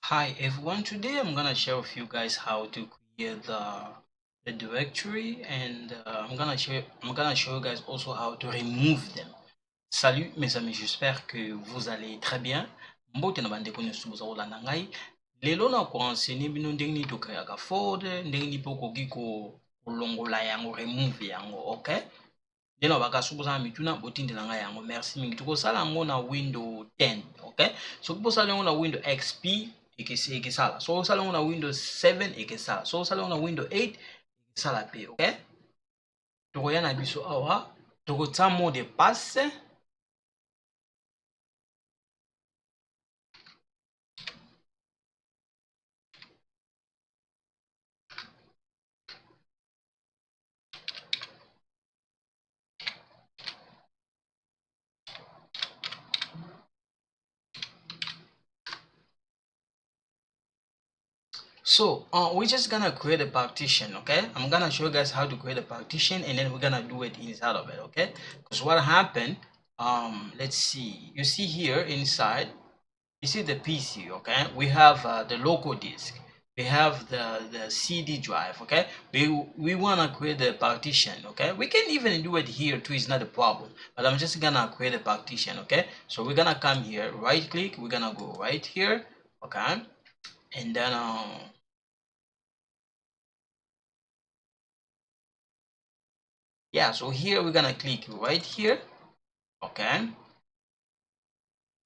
Hi everyone, today I'm gonna share with you guys how to create the directory, and I'm gonna show you guys also how to remove them. Salut mes amis, j'espère que vous allez très bien. Mbote na bandeko nyonso bozolanda ngai. Lelo na ko enseigner bino ndenge nini to créer ka folder, ndenge nini bokoki kolongola yango, remove yango, okay? Deno bakasubuza mituna botindela ngai yango. Merci mingi. Tukosala yango na window 10, okay? So kubosala yango na window XP ekesala. So osala yango na window 7 ekesala. So osala yango na window 8 ekesala pe, okay? Tokoya na biso awa, tokotsa mot de passe. So we're just gonna create a partition, okay? I'm gonna show you guys how to create a partition, and then we're gonna do it inside of it, okay? Because what happened, let's see, you see here inside, you see the PC, okay? We have the local disk, we have the CD drive, okay? We wanna create a partition, okay? We can even do it here too, it's not a problem, but I'm just gonna create a partition, okay? So we're gonna come here, right click, we're gonna go right here, okay? And then yeah, so here we're gonna click right here, okay?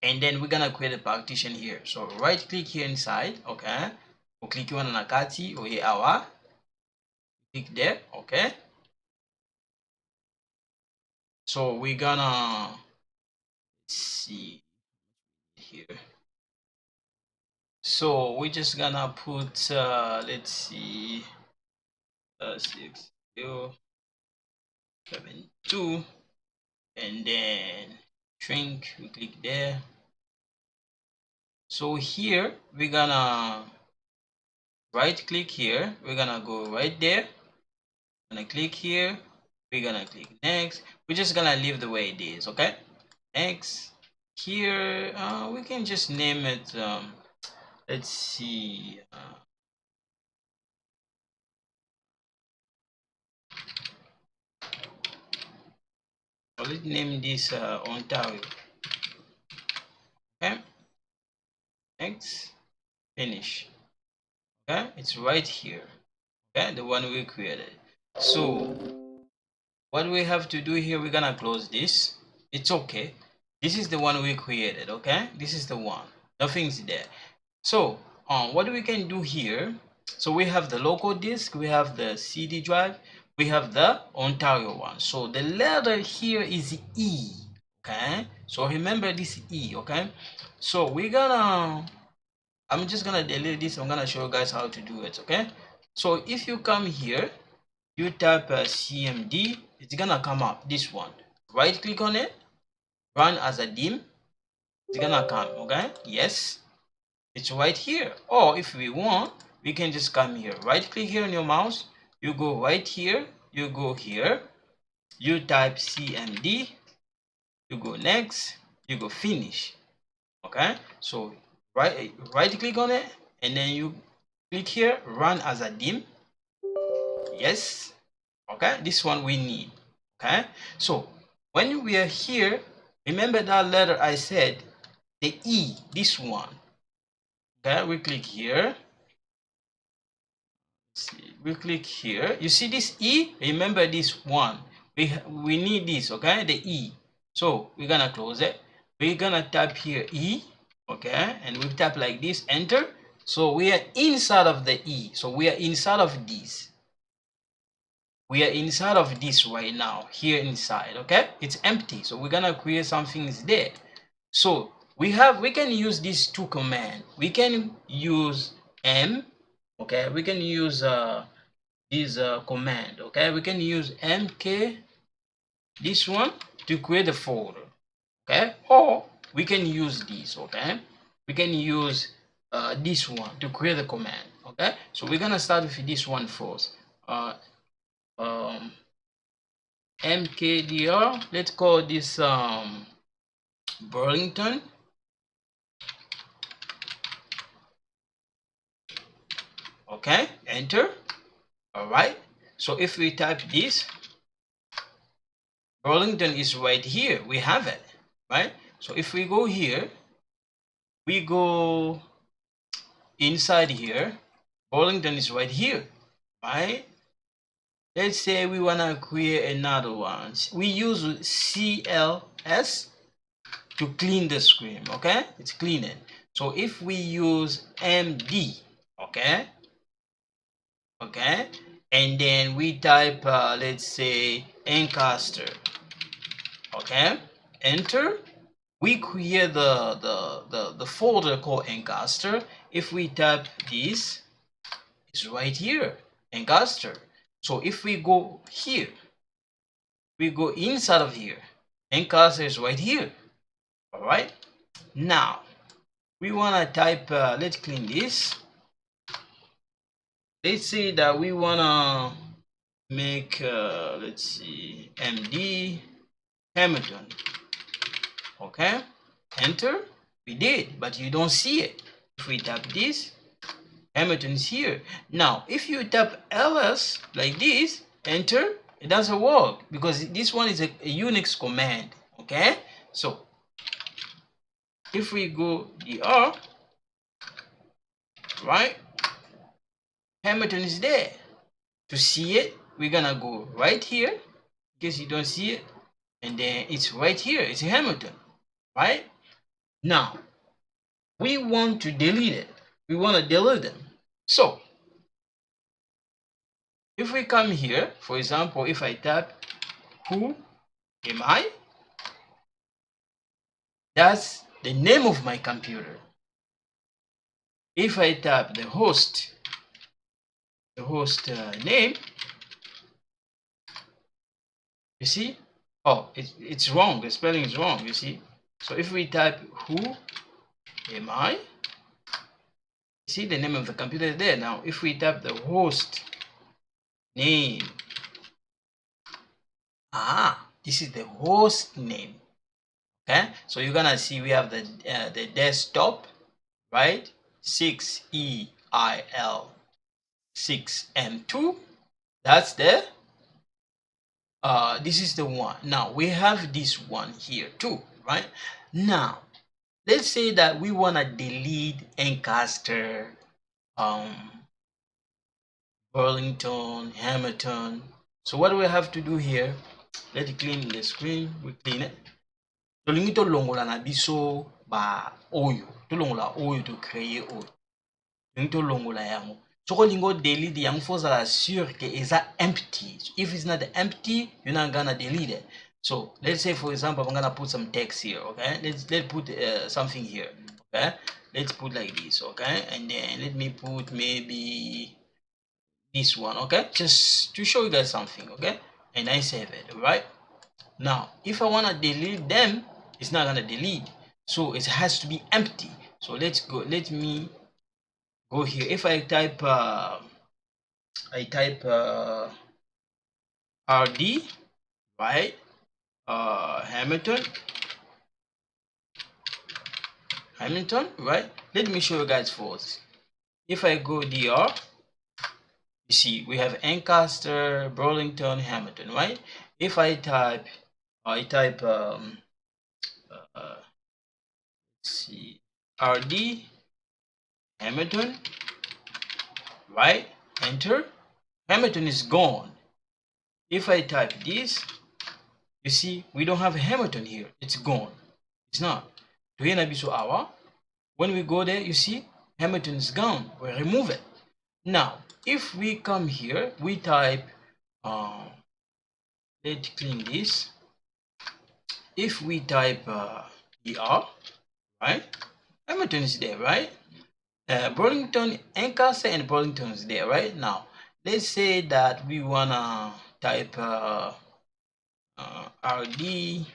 And then we're gonna create a partition here. So right click here inside, okay? We'll click on nakati or here our click there, okay? So we're gonna see here. So we're just gonna put let's see 6072, and then shrink, we click there. So here we're gonna right click here, we're gonna go right there, gonna click here, we're gonna click next. We're just gonna leave the way it is, okay? Next. Here we can just name it let's see let's name this Ontario, okay? Next, finish, okay? It's right here, okay? The one we created. So what we have to do here, we're gonna close this. It's okay, this is the one we created, okay? This is the one, nothing's there. So what we can do here, so we have the local disk, we have the CD drive, we have the Ontario one. So the letter here is E, okay? So remember this E, okay? So we're gonna, I'm just gonna delete this. I'm gonna show you guys how to do it, okay? So if you come here, you type CMD, it's gonna come up, this one. Right click on it, run as a dim, it's gonna come, okay? Yes, it's right here. Or if we want, we can just come here, right click here on your mouse, you go right here, you go here, you type CMD, you go next, you go finish, okay? So right click on it, and then you click here, run as a dim. Yes, okay, this one we need, okay? So when we are here, remember that letter I said, the E, this one, okay? We click here, see, we click here, you see this E, remember this one, we need this, okay, the E. So we're gonna close it, we're gonna tap here E, okay, and we tap like this, enter. So we are inside of the E, so we are inside of this, we are inside of this right now, here inside, okay? It's empty, so we're gonna create something is there. So we can use these two commands. We can use M, okay? We can use this command, okay? We can use mk, this one, to create a folder, okay? Or we can use this, okay? We can use this one to create a command, okay? So we're gonna start with this one first. mkdir, let's call this Burlington, Okay, enter. All right, so if we type this, Burlington is right here. We have it, right? So if we go here, we go inside here, Burlington is right here, right? Let's say we want to create another one. We use CLS to clean the screen, okay? It's cleaning. So if we use MD, okay? Okay, and then we type, let's say, Encaster, okay? Enter. We create the folder called Encaster. If we type this, it's right here, Encaster. So if we go here, we go inside of here, Encaster is right here. All right, now we want to type, let's clean this. Let's say that we want to make, let's see, MD Hamilton. Okay, enter. We did, but you don't see it. If we tap this, Hamilton is here. Now if you tap LS like this, enter, it doesn't work because this one is a Unix command. Okay, so if we go DR, right, Hamilton is there. To see it, we're gonna go right here in case you don't see it, and then it's right here, it's Hamilton, right? Now we want to delete it. We want to delete them. So if we come here, for example, if I tap who am I, that's the name of my computer. If I tap the host name, you see, oh, it's wrong, the spelling is wrong, you see. So if we type who am I, see the name of the computer is there. Now if we tap the host name, this is the host name. Okay, so you're gonna see we have the desktop, right? 6EIL 6M2. That's the this is the one. Now we have this one here too, right? Now let's say that we want to delete Encaster, Burlington, Hamilton. So what do we have to do here? Let's clean the screen. We clean it. Tolingi tolongola na biso ba oyo. Tolongola oyo to créer oyo. Tolingi tolongola yango. Soko lingo delete yango fozala sure que is empty. If it's not empty, you're not gonna delete it. So let's say, for example, I'm gonna put some text here. Okay, let's put something here. Okay, let's put like this. Okay, and then let me put maybe this one. Okay, just to show you guys something. Okay, and I save it. Right now, if I wanna delete them, it's not gonna delete. So it has to be empty. So let's go. Let me go here. If I type RD, right? Hamilton, right? Let me show you guys first. If I go DR, you see we have Ancaster, Burlington, Hamilton, right? If I type see RD Hamilton, right? Enter. Hamilton is gone. If I type this, you see we don't have Hamilton here. It's gone. It's not. When we go there, you see Hamilton is gone. We remove it. Now, if we come here, we type. Let's clean this. If we type ER, right? Hamilton is there, right? Burlington, Ancaster, and Burlington is there, right? Now, let's say that we wanna type RD,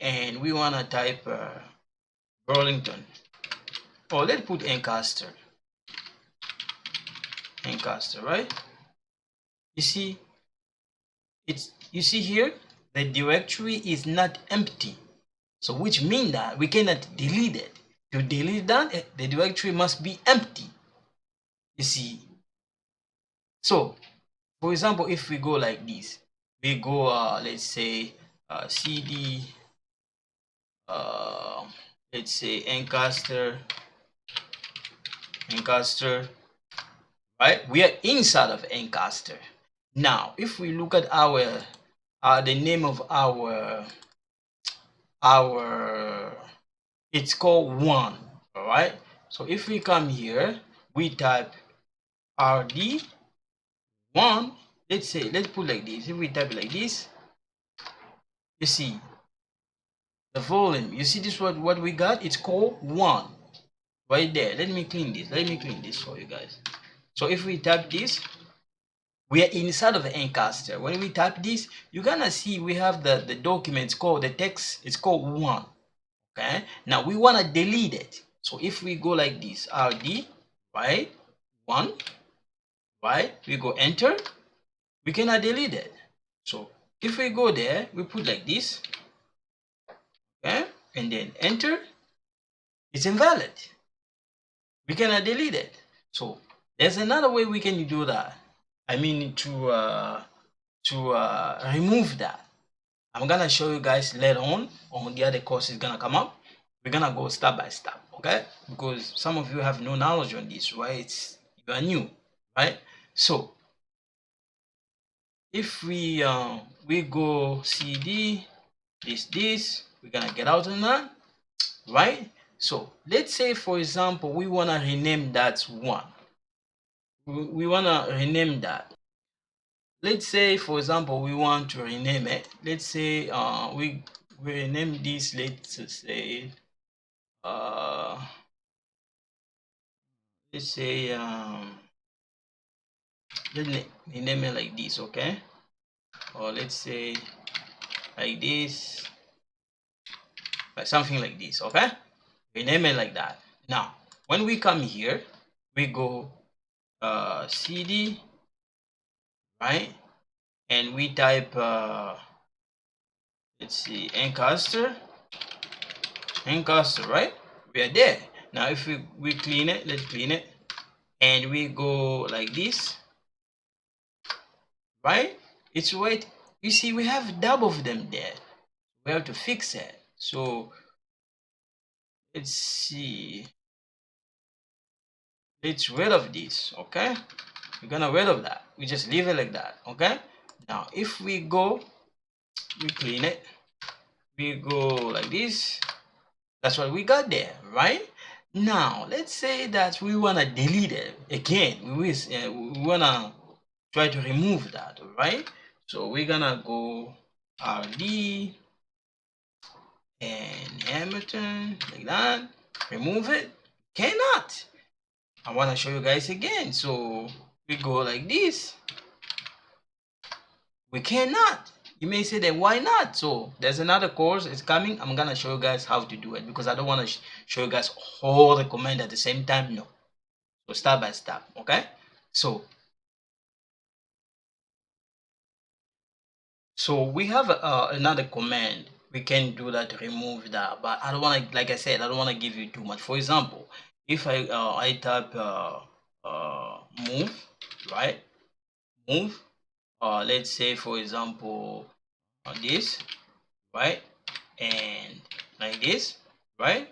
and we wanna type Burlington. Oh, let's put Ancaster, right? You see, you see here the directory is not empty, so which means that we cannot delete it. To delete that, the directory must be empty. You see, so for example, if we go like this, we go let's say cd let's say encaster, right? We are inside of encaster. Now if we look at our the name of our it's called one. All right, so if we come here, we type rd one. Let's say, let's put like this. If we type like this, you see the volume, you see this, what we got, it's called one right there. Let me clean this for you guys. So if we type this, we are inside of the encaster. When we type this, you're gonna see we have the document called, the text, it's called one. Okay, now we want to delete it. So if we go like this, rd right one, right, we go enter, we cannot delete it. So if we go there, we put like this, okay, and then enter, it's invalid, we cannot delete it. So there's another way we can do that. I mean to remove that. I'm gonna show you guys later on the other course is gonna come up. We're gonna go step by step, okay? Because some of you have no knowledge on this, right? You are new, right? So if we go cd this, we're gonna get out on that, right? So let's say, for example, we wanna rename that one. We wanna rename that. Let's say, for example, we want to rename it. Let's say we rename this. Let's say let's say let's rename it like this, okay? Or let's say like this, like something like this, okay? Rename it like that. Now when we come here, we go cd, right, and we type let's see, encaster, right? We are there. Now if we clean it, let's clean it, and we go like this, right? It's right. You see, we have double of them there. We have to fix it. So let's see. Let's rid of this, okay? We're gonna rid of that. We just leave it like that, okay? Now if we go, we clean it, we go like this. That's what we got there, right? Now let's say that we wanna delete it again. We wanna try to remove that, right? So we're gonna go rd and Hamilton like that, remove it. Cannot. I want to show you guys again. So we go like this, we cannot. You may say that why not? So there's another course, it's coming. I'm gonna show you guys how to do it, because I don't want to show you guys all the command at the same time. No, so step by step, okay? So we have another command. We can do that to remove that, but I don't want to, like I said, I don't want to give you too much. For example, if I type move, right, move, let's say, for example, this, right, and like this, right,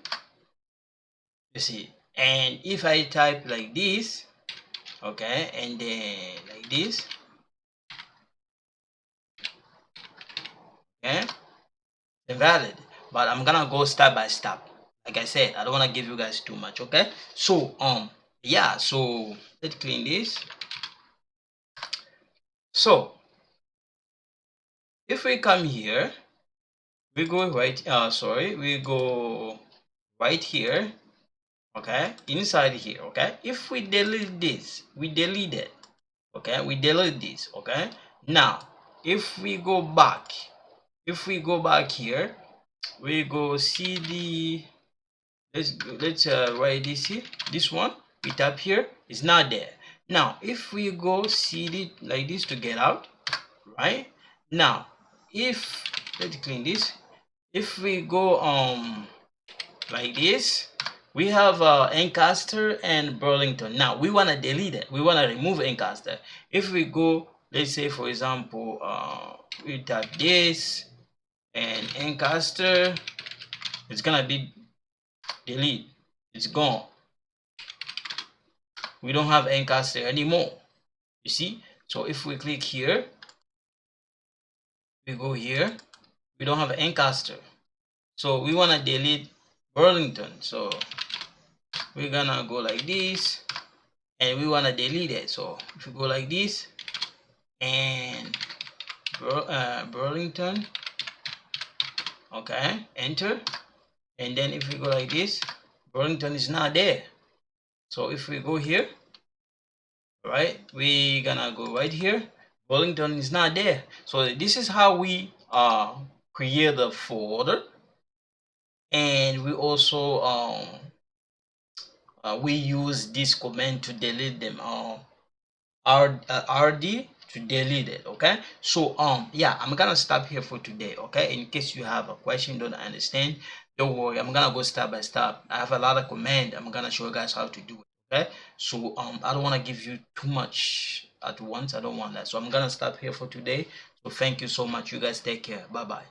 you see, and if I type like this, okay, and then like this, okay, invalid. But I'm gonna go step by step. Like I said, I don't want to give you guys too much, okay? So yeah, so let's clean this. So if we come here, we go right, we go right here, okay, inside here, okay? If we delete this, we delete it, okay? We delete this, okay? Now if we go back, here, we go cd, let's write this here, this one, we tap here, it's not there. Now if we go cd like this to get out, right? Now if, let's clean this, if we go like this, we have Ancaster and Burlington. Now we want to delete it. We want to remove Ancaster. If we go, let's say for example, we type this and Ancaster, it's gonna be delete. It's gone. We don't have Ancaster anymore. You see? So if we click here, we go here, we don't have Ancaster. So we want to delete Burlington. So we're gonna go like this and we want to delete it. So if we go like this and Burlington, okay, enter, and then if we go like this, Burlington is not there. So if we go here, right, we gonna go right here, Burlington is not there. So this is how we create the folder, and we also we use this command to delete them, rd to delete it. Okay, so yeah, I'm gonna stop here for today. Okay, in case you have a question, don't understand, don't worry, I'm gonna go step by step. I have a lot of command, I'm gonna show you guys how to do it. Okay, so I don't want to give you too much at once, I don't want that, so I'm gonna stop here for today. So thank you so much, you guys take care, bye bye.